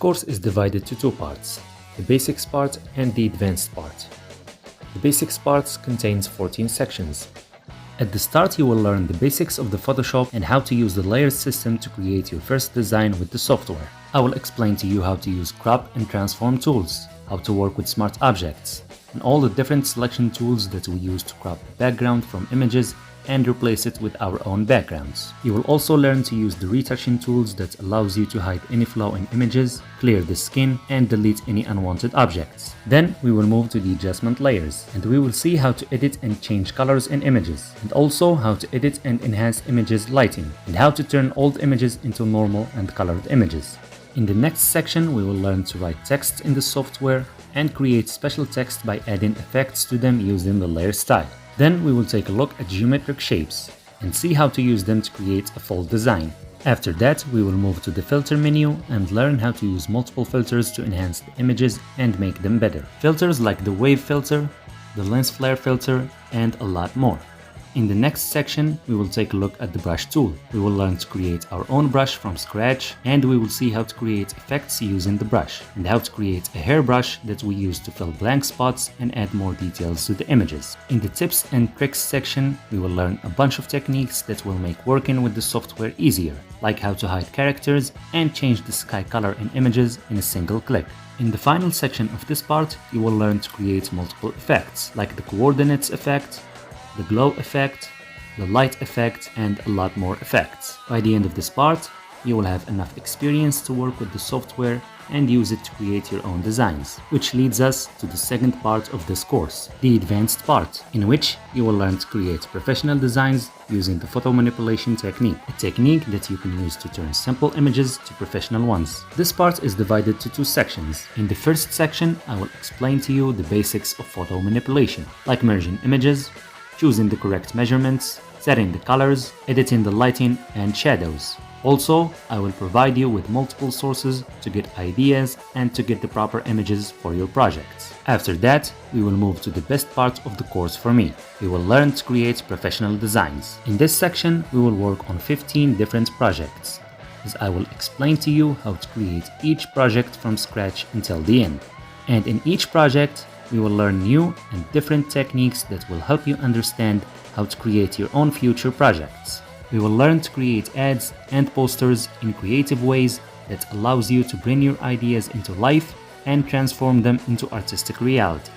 course is divided to two parts, the Basics part and the Advanced part. The Basics part contains 14 sections. At the start you will learn the basics of the Photoshop and how to use the Layers system to create your first design with the software. I will explain to you how to use crop and transform tools, how to work with smart objects, and all the different selection tools that we use to crop the background from images and replace it with our own backgrounds. You will also learn to use the retouching tools that allows you to hide any flaw in images, clear the skin, and delete any unwanted objects. Then we will move to the adjustment layers, and we will see how to edit and change colors in images, and also how to edit and enhance images lighting, and how to turn old images into normal and colored images. In the next section we will learn to write text in the software and create special text by adding effects to them using the layer style. Then we will take a look at geometric shapes and see how to use them to create a full design. After that we will move to the filter menu and learn how to use multiple filters to enhance the images and make them better. Filters like the wave filter, the lens flare filter, and a lot more. In the next section, we will take a look at the brush tool. We will learn to create our own brush from scratch, and we will see how to create effects using the brush, and how to create a hairbrush that we use to fill blank spots and add more details to the images. In the tips and tricks section, we will learn a bunch of techniques that will make working with the software easier, like how to hide characters and change the sky color in images in a single click. In the final section of this part, you will learn to create multiple effects, like the coordinates effect, the glow effect, the light effect, and a lot more effects. By the end of this part, you will have enough experience to work with the software and use it to create your own designs, which leads us to the second part of this course, the advanced part, in which you will learn to create professional designs using the photo manipulation technique, a technique that you can use to turn simple images to professional ones. This part is divided to two sections. In the first section, I will explain to you the basics of photo manipulation, like merging images, choosing the correct measurements, setting the colors, editing the lighting and shadows. Also, I will provide you with multiple sources to get ideas and to get the proper images for your projects. After that, we will move to the best part of the course for me. We will learn to create professional designs. In this section, we will work on 15 different projects, as I will explain to you how to create each project from scratch until the end. And in each project, we will learn new and different techniques that will help you understand how to create your own future projects. We will learn to create ads and posters in creative ways that allows you to bring your ideas into life and transform them into artistic reality.